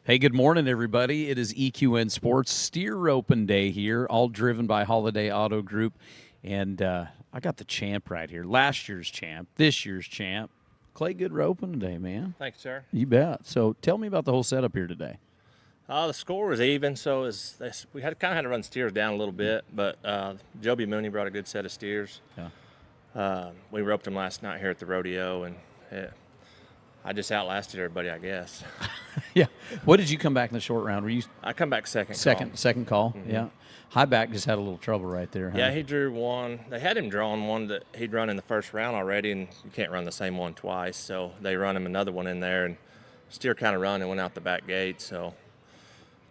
Hey, good morning, everybody. It is EQN Sports Steer Roping Day here, all driven by Holiday Auto Group. And I got the champ right here. Last year's champ, this year's champ. Clay, good roping today, man. Thanks, sir. You bet. So tell me about the whole setup here today. The score was even, so we had to run steers down a little bit, but Joby Mooney brought a good set of steers. Yeah. We roped them last night here at the rodeo, and I just outlasted everybody, I guess. Yeah. What did you come back in the short round? Were you I come back second call? Mm-hmm. Yeah. Highback just had a little trouble right there. Huh? Yeah, he drew one. They had him drawing one that he'd run in the first round already, and you can't run the same one twice, so they run him another one in there, and steer kind of run and went out the back gate, so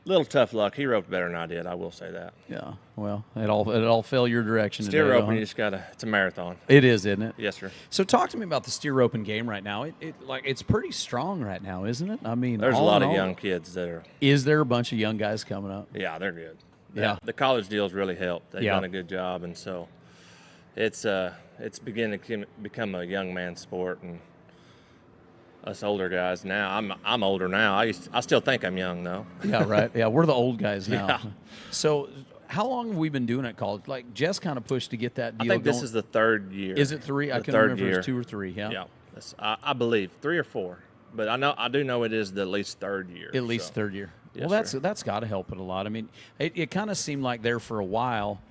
little tough luck. He roped better than I did, I will say that. Yeah. Well, it all fell your direction Steer today, roping, huh? you just it's a marathon. It is, isn't it? Yes, sir. So talk to me about the steer roping game right now. It's pretty strong right now, isn't it? I mean, There's a all lot in of all, young kids that are. Is there a bunch of young guys coming up? Yeah, they're good. Yeah. The college deals really helped. They've Yeah. done a good job, and so it's beginning to become a young man's sport. And us older guys now, I'm older now. I still think I'm young though. Yeah, right. Yeah, we're the old guys now. Yeah. So how long have we been doing at college? Like Jess kind of pushed to get that deal I think going. this is the third year. Is it three? I The couldn't third remember if it year. was 2 or 3. Yeah. Yeah, I believe 3 or 4, but I do know it is the at least third year. At least so. third year. Yes, Well, sir. that's got to help it a lot. I mean, it kind of seemed like there for a while,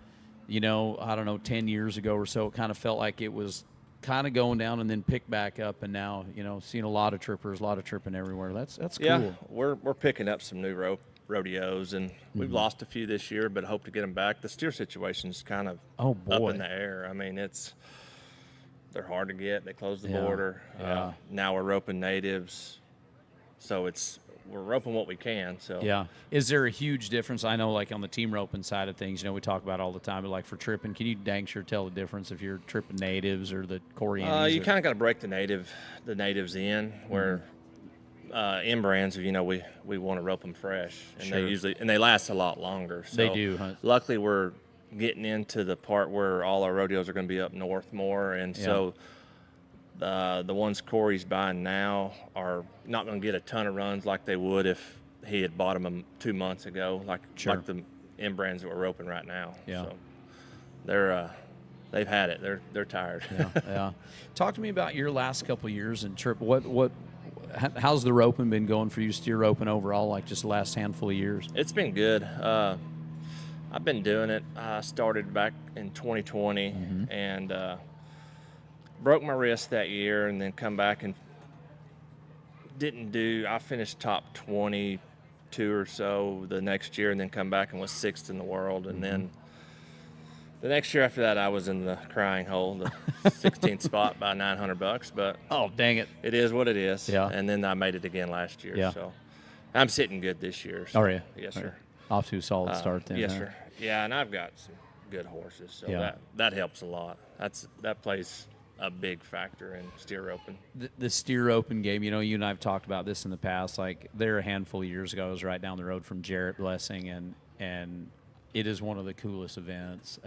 I don't know, 10 years ago or so, it kind of felt like it was kind of going down and then picked back up, and now, seeing a lot of tripping everywhere. That's cool. Yeah, we're picking up some new rodeos, and we've lost a few this year, but hope to get them back. The steer situation's kind of Oh, up boy. in the air. I mean, they're hard to get. They closed the Yeah, border. yeah. Now we're roping natives, so we're roping what we can. So Yeah. Is there a huge difference? I know, like, on the team roping side of things, we talk about it all the time, but, like, for tripping, can you dang sure tell the difference if you're tripping natives or the Koreans? you kind of got to break the natives in where inbrands, we want to rope them fresh, and Sure. they last a lot longer. So They do, huh? Luckily, we're getting into the part where all our rodeos are going to be up north more, and so the ones Corey's buying now are not going to get a ton of runs like they would if he had bought them 2 months ago, like the inbrands that we're roping right now. Yeah. So they've had it. They're tired. Yeah. Talk to me about your last couple of years in trip. How's the roping been going for you, steer roping overall, like just the last handful of years? It's been good. I've been doing it. I started back in 2020 and broke my wrist that year, and then come back and I finished top 22 or so the next year, and then come back and was 6th in the world. And then the next year after that, I was in the crying hole, the 16th spot by $900. But Oh, dang it. it is what it is. Yeah. And then I made it again last year. Yeah. So I'm sitting good this year. So. Are you? Yes, sir. Off to a solid start then. Yes, huh? sir. Yeah, and I've got some good horses, so Yeah. that helps a lot. That plays a big factor in steer roping. The steer open game, you and I have talked about this in the past. Like, there a handful of years ago, I was right down the road from Jarrett Blessing, and it is one of the coolest events.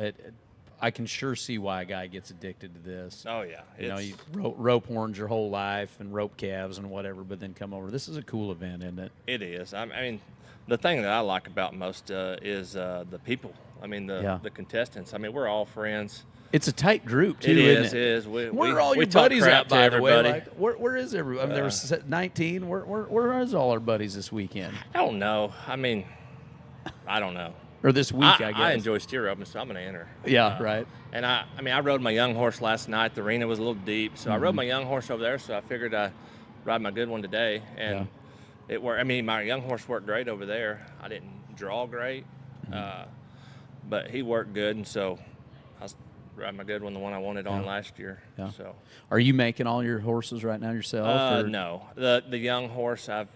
I can sure see why a guy gets addicted to this. Oh yeah, You rope horns your whole life and rope calves and whatever, but then come over. This is a cool event, isn't it? it is. I mean, the thing that I like about most is the people. I mean, the contestants. I mean, we're all friends. It's a tight group too, It isn't is. it? It is. Where are all your talk buddies crap at, to by the way? everybody. Like, where is everyone? I mean, there was 19. Where is all our buddies this weekend? I don't know. I mean, I don't know. Or this week, I guess. I enjoy steer roping, so I'm going to enter. Yeah, right. And I rode my young horse last night. The arena was a little deep, so I rode my young horse over there. So I figured I'd ride my good one today, and it worked. I mean, my young horse worked great over there. I didn't draw great, but he worked good, and so I ride my good one, the one I wanted on last year. Yeah. So Are you making all your horses right now yourself? or? no, the young horse I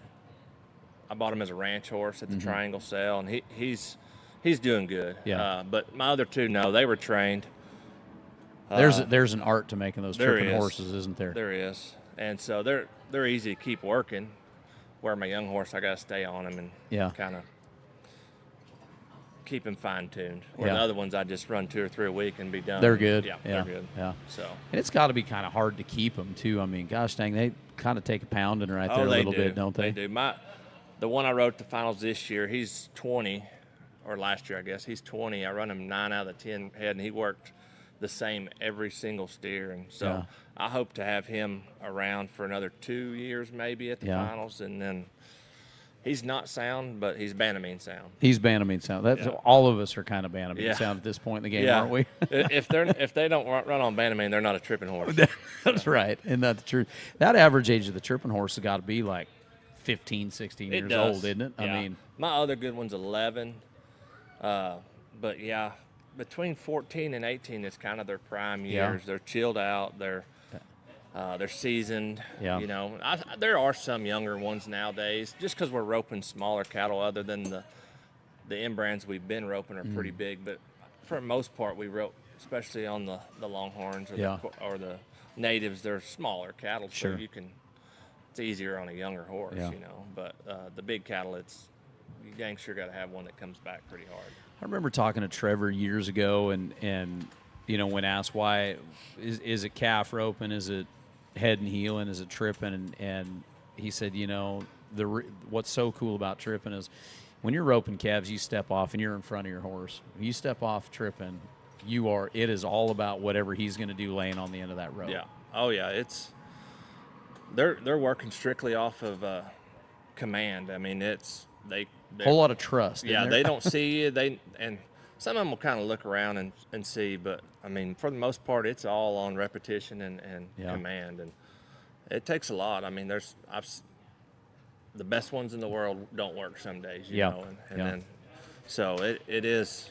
bought him as a ranch horse at the Triangle sale, and he's doing good. Yeah. But my other two, no, they were trained. There's an art to making those there tripping is. horses, isn't there? There is, and so they're easy to keep working. Where my young horse, I got to stay on him and kind of keep him fine-tuned. Where the other ones, I just run 2 or 3 a week and be done. They're good. Yeah, Yeah. they're good. Yeah. So And it's got to be kind of hard to keep them too. I mean, gosh dang, they kind of take a pounding right there a little bit, don't they? They do. The one I rode at the finals this year, he's 20, or last year, I guess. He's 20. I run him 9 out of the 10 head, and he worked the same every single steer. And so I hope to have him around for another 2 years maybe at the finals. And then he's not sound, but he's Banamine sound. He's Banamine sound. That's all of us are kind of Banamine sound at this point in the game, aren't we? if they don't run on Banamine, they're not a tripping horse. That's right. Isn't that the truth? That average age of the tripping horse has got to be like 15, 16 years old, isn't it? Yeah. I mean, my other good one's 11. But yeah, between 14 and 18 is kind of their prime years. They're chilled out. They're seasoned. You know, there are some younger ones nowadays. Just because we're roping smaller cattle, other than the inbrands we've been roping are pretty big. But for the most part, we rope, especially on the Longhorns or the natives. They're smaller cattle, so you can. It's easier on a younger horse, you know. But the big cattle, you dang sure got to have one that comes back pretty hard. I remember talking to Trevor years ago, and you know, when asked why is it calf roping, is it head and heeling, is it tripping, and he said, you know, what's so cool about tripping is when you're roping calves, you step off and you're in front of your horse. When you step off tripping, it is all about whatever he's going to do laying on the end of that rope. Yeah. Oh yeah, they're working strictly off of command. I mean, they whole lot of trust. Yeah, they don't see you. And some of them will kind of look around and see, but I mean, for the most part, it's all on repetition and command, and it takes a lot. I mean, the best ones in the world don't work some days, you know, and then so it is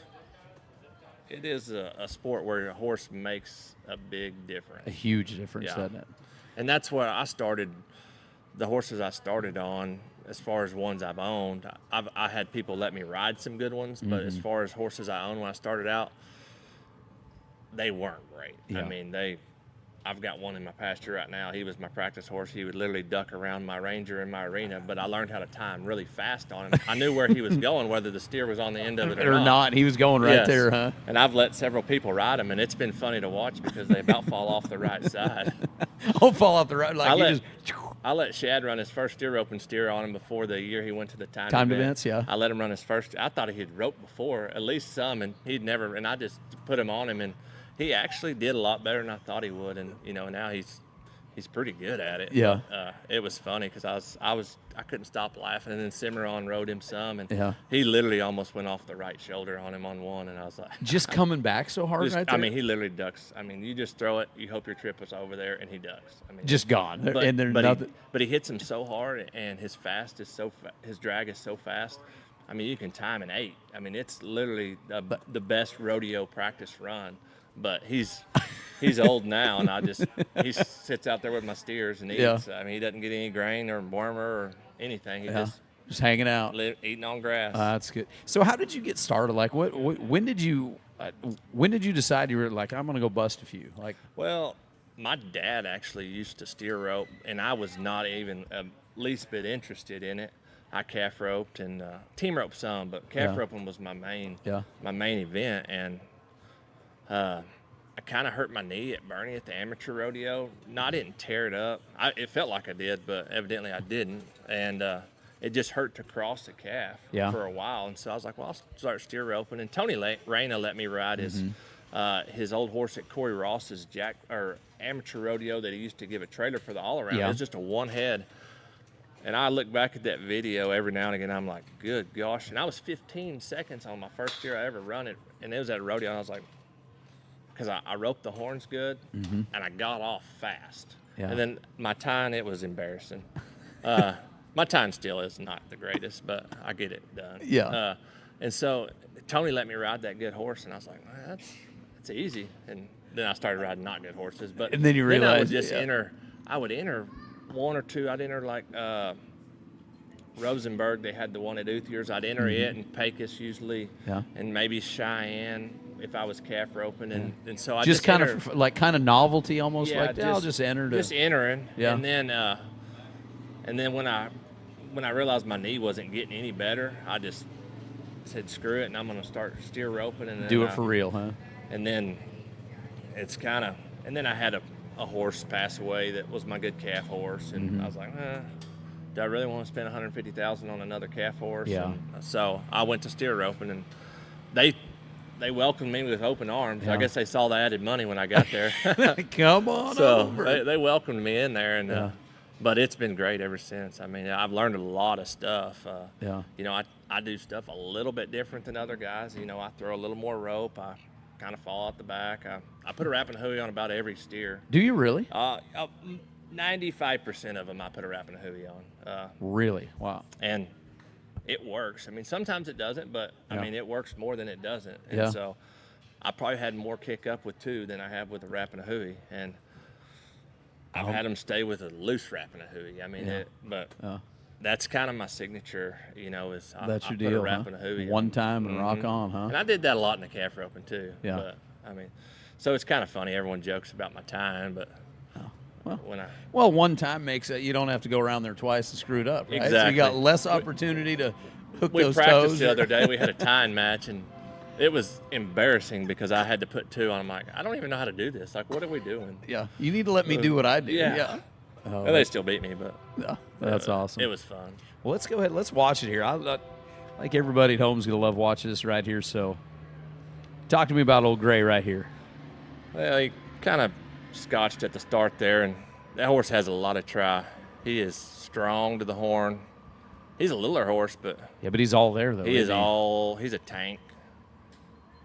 a sport where a horse makes a big difference, a huge difference, doesn't it? And that's where I started. The horses I started on, as far as ones I've owned, I had people let me ride some good ones, but as far as horses I owned when I started out, they weren't great. I mean, I've got one in my pasture right now. He was my practice horse. He would literally duck around my Ranger in my arena, but I learned how to time really fast on him. I knew where he was going, whether the steer was on the end of it or not. He was going right there, huh? And I've let several people ride him, and it's been funny to watch because they about fall off the right side. Fall off the right. I let Shad run his first steer roping steer on him before the year he went to the time events. I let him run his first. I thought he'd roped before, at least some, and he'd never. And I just put him on him, and he actually did a lot better than I thought he would. And you know, now he's pretty good at it. Yeah. But, it was funny because I couldn't stop laughing, and then Cimarron rode him some, and he literally almost went off the right shoulder on him on one, and I was like, just coming back so hard right there. I mean, he literally ducks. I mean, you just throw it, you hope your trip was over there, and he ducks. I mean, just gone. But he hits him so hard, and his drag is so fast. I mean, you can time an 8. I mean, it's literally the best rodeo practice run. But he's old now, and he sits out there with my steers and eats. I mean, he doesn't get any grain or wormer or anything. He just hanging out, eating on grass. That's good. So, how did you get started? Like, when did you decide you were like, I'm going to go bust a few? Like, well, my dad actually used to steer rope, and I was not even least bit interested in it. I calf roped and team roped some, but calf roping was my main event, and I kind of hurt my knee at Bernie at the amateur rodeo. No, I didn't tear it up. It felt like I did, but evidently I didn't. And it just hurt to cross the calf for a while. And so I was like, well, I'll start steer roping. And Tony Reyna let me ride his old horse at Corey Ross's amateur rodeo that he used to give a trailer for the all-around. It was just a one head. And I look back at that video every now and again. I'm like, good gosh. And I was 15 seconds on my first steer I ever run it. And it was at a rodeo. And I was like, because I roped the horns good, and I got off fast. And then my tying, it was embarrassing. My tying still is not the greatest, but I get it done. And so Tony let me ride that good horse, and I was like, well, that's easy. And then I started riding not good horses. But and then you realized, I would just enter one or two. I'd enter like Rosenberg. They had the one at Uthier's. I'd enter it, and Pecos usually, and maybe Cheyenne if I was calf roping, and so I just kind of novelty almost, like I'll just enter. Just entering, and then when I realized my knee wasn't getting any better, I just said screw it, and I'm going to start steer roping and do it for real, huh? And then and then I had a horse pass away that was my good calf horse, and I was like, do I really want to spend $150,000 on another calf horse? Yeah. And so I went to steer roping, and they welcomed me with open arms. Yeah. I guess they saw the added money when I got there. Come on over. So they welcomed me in there, and Yeah. but it's been great ever since. I mean, I've learned a lot of stuff. Yeah. You know, I do stuff a little bit different than other guys. You know, I throw a little more rope. I kind of fall out the back. I put a wrapping hui on about every steer. Do you really? 95% of them I put a wrapping hui on. Really? Wow. And it works. I mean, sometimes it doesn't, but Yeah. I mean, it works more than it doesn't. And Yeah. so I probably had more kick up with 2 than I have with a wrapping hui. And I've had them stay with a loose wrapping hui. I mean, that's kind of my signature, you know, is That's I your put a deal, wrapping huh? hui One on. time and rock on, huh? And I did that a lot in the calf roping too. Yeah. But I mean, so it's kind of funny. Everyone jokes about my time, but Well, one time makes it, you don't have to go around there twice and screw it up, right? So Exactly. you got less opportunity to hook we those practiced toes. the other day. We had a tying match, and it was embarrassing because I had to put 2 on. I'm like, I don't even know how to do this. Like, what are we doing? Yeah. You need to let me do what I do. yeah. Oh, Well, they still beat me, but yeah. That's awesome. it was fun. Well, let's go ahead. Let's watch it here. I think everybody at home is going to love watching this right here. So talk to me about old Gray right here. Well, he kind of scotched at the start there, and that horse has a lot of try. He is strong to the horn. He's a littler horse, but Yeah, but he's all there, though. he's isn't a tank.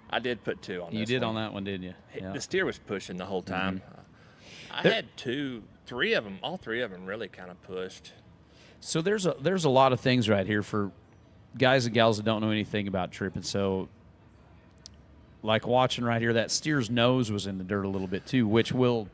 I did put 2 on this. You did one. on that one, didn't you? Yeah. The steer was pushing the whole time. I There- had 3 of them. All 3 of them really kind of pushed. So there's a lot of things right here for guys and gals that don't know anything about tripping. So, like watching right here, that steer's nose was in the dirt a little bit too, which will.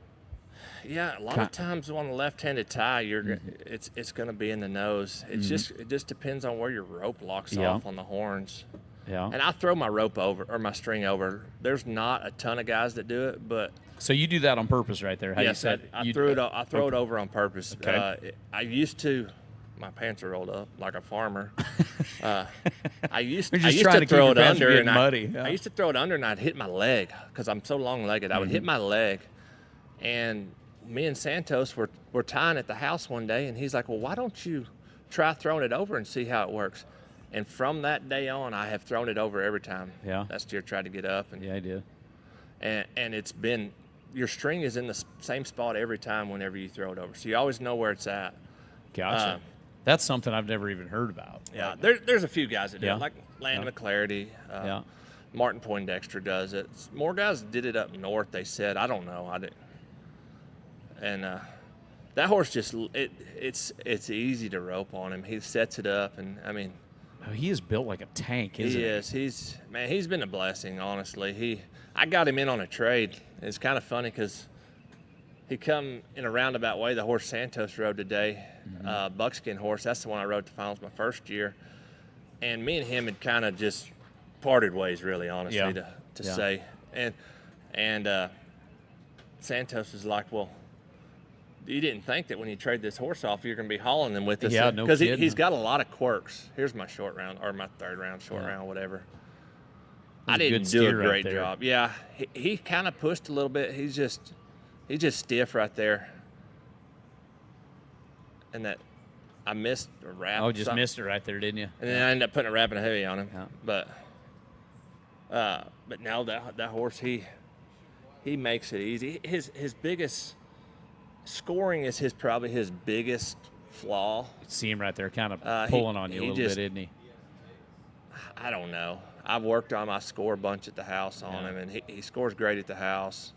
Yeah, a lot of times on a left-handed tie, it's going to be in the nose. It just depends on where your rope locks Yeah. off on the horns. Yeah. And I throw my rope over or my string over. There's not a ton of guys that do it, but So you do that on purpose right there. How you yes, said I throw it over on purpose. Okay. I used to. My pants are rolled up like a farmer. I used You're just to trying to keep throw your it pants from under, getting and muddy. Yeah. I used to throw it under, and I'd hit my leg because I'm so long-legged. I would hit my leg, and me and Santos were tying at the house one day, and he's like, "Well, why don't you try throwing it over and see how it works?" And from that day on, I have thrown it over every time. Yeah. That steer tried to get up, and Yeah, I did. and it's been your string is in the same spot every time whenever you throw it over, so you always know where it's at. Gotcha. That's something I've never even heard about. Yeah, there's a few guys that do Yeah. it, like Landon McClarity. Yeah. Martin Poindexter does it. More guys did it up north, they said. I don't know. I didn't. And that horse just it's easy to rope on him. He sets it up, and I mean, Oh, he is built like a tank, isn't he? he is. He's been a blessing, honestly. I got him in on a trade. It's kind of funny because he come in a roundabout way. The horse Santos rode today, buckskin horse. That's the one I rode to finals my first year. And me and him had kind of just parted ways, really, honestly, Yeah. to Yeah. say. And Santos was like, "Well, you didn't think that when you trade this horse off, you're going to be hauling them with us?" Yeah, no Because kidding. he's got a lot of quirks. Here's my short round, or my third round, short round, whatever. I a good didn't do steer a right great there. job. Yeah, he kind of pushed a little bit. He's just stiff right there. And that I missed a wrap. Oh, just missed it right there, didn't you? And then I ended up putting a wrap and a heavy on him. Yeah. But now that horse, he makes it easy. His biggest scoring is probably his biggest flaw. See him right there, kind of He- pulling on you a he little just- bit, isn't he? I don't know. I've worked on my score a bunch at the house on him, and he scores great at the house.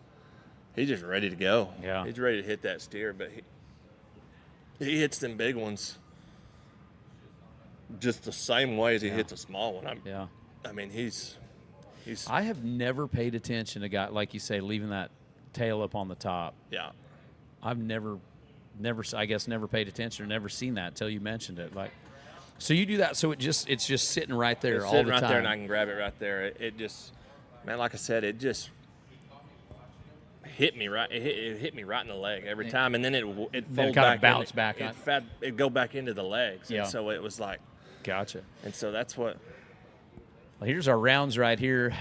He's just ready to go. Yeah. He's ready to hit that steer, but he hits them big ones just the same way as he hits a small one. Yeah. I mean, he's I have never paid attention to guy like you say, leaving that tail up on the top. yeah. I've never, I guess, never paid attention or never seen that until you mentioned it. Like, so you do that, so it's just sitting right there It's all sitting the right time. there, and I can grab it right there. It just, man, like I said, it just hit me right. It hit me right in the leg every time, and then it Then fold it kinda back, bounce back on- It'd go back into the legs. Yeah. And so it was like, Gotcha. and so that's what. Well, here's our rounds right here.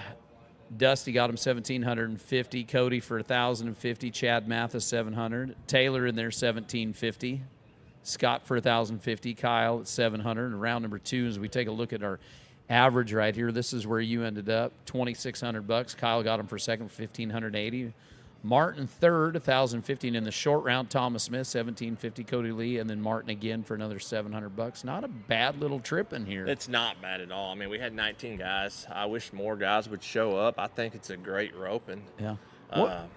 Dusty got him 1,750. Cody for 1,050. Chad Mathis 700. Taylor in there 1,750. Scott for 1,050, Kyle at 700. And round number 2, as we take a look at our average right here, this is where you ended up, $2,600. Kyle got him for second, 1,580. Martin third, 1,015 in the short round. Thomas Smith, 1,750. Cody Lee, and then Martin again for another $700. Not a bad little trip in here. It's not bad at all. I mean, we had 19 guys. I wish more guys would show up. I think it's a great roping. Yeah.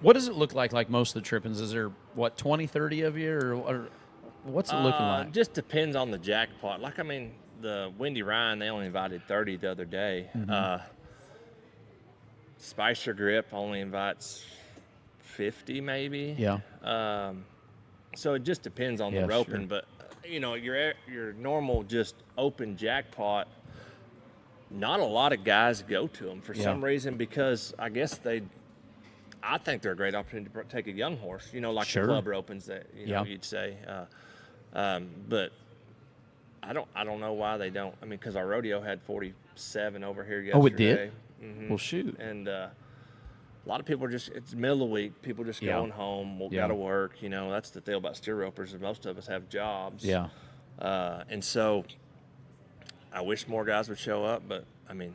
What does it look like most of the trippings? Is there, 20, 30 of you, or what's it looking like? Just depends on the jackpot. Like, I mean, the Windy Ryan, they only invited 30 the other day. Spicer Grip only invites 50 maybe. Yeah. So it just depends on the roping. Sure. But, your normal just open jackpot, not a lot of guys go to them for some reason, because I guess I think they're a great opportunity to take a young horse, like the club opens that, you'd say. But I don't know why they don't. I mean, because our rodeo had 47 over here yesterday. Oh, it did? Mm-hmm. Well, shoot. And a lot of people it's the middle of the week. People just going home, got to work. That's the deal about steer ropers, and most of us have jobs. Yeah. And so I wish more guys would show up, but, I mean,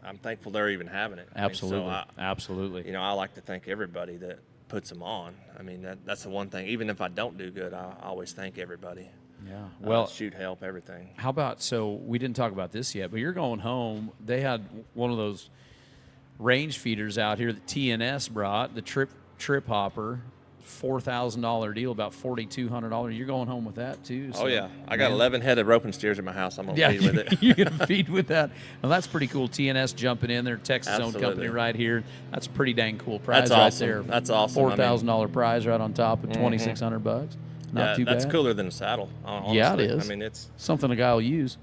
I'm thankful they're even having it. Absolutely. Absolutely. I like to thank everybody that puts them on. I mean, that's the one thing. Even if I don't do good, I always thank everybody. Yeah. Well, shoot, help, everything. How about, so we didn't talk about this yet, but you're going home. They had one of those range feeders out here that TNS brought, the trip hopper, $4,000 deal, about $4,200. You're going home with that too. So, I got 11 head of roping steers in my house. I'm gonna feed with it. You're gonna feed with that. Well, that's pretty cool. TNS jumping in there, Texas-owned company right here. That's a pretty dang cool prize. That's right awesome. there. That's awesome. $4,000 prize right on top of $2,600. Not too bad. That's cooler than a saddle. Honestly. Yeah, it is. I mean, it's something a guy will use.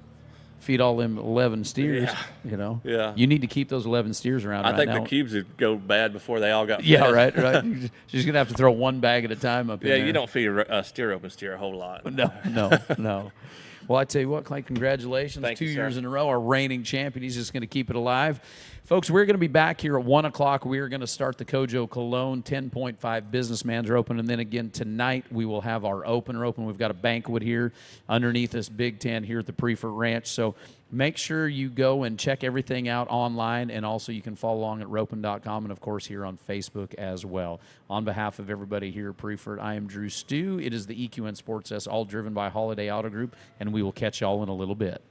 Feed all them 11 steers. Yeah. You need to keep those 11 steers around. I think now. the cubes would go bad before they all got fed. Yeah, right. You're just gonna have to throw one bag at a time up in there. Yeah, you don't feed a steer open steer a whole lot. No. Well, I tell you what, Clay, congratulations. Thank 2 you, years sir. in a row, our reigning champion. He's just going to keep it alive. Folks, we're going to be back here at 1 o'clock. We are going to start the Kojo Cologne 10.5 Businessman's Open. And then again, tonight we will have our opener open. We've got a banquet here underneath this big tent here at the Priefert Ranch. So make sure you go and check everything out online. And also you can follow along at ropin.com and, of course, here on Facebook as well. On behalf of everybody here at Priefert, I am Dru Stewart. It is the EQN Sportsdesk, all driven by Holiday Auto Group. And we will catch y'all in a little bit.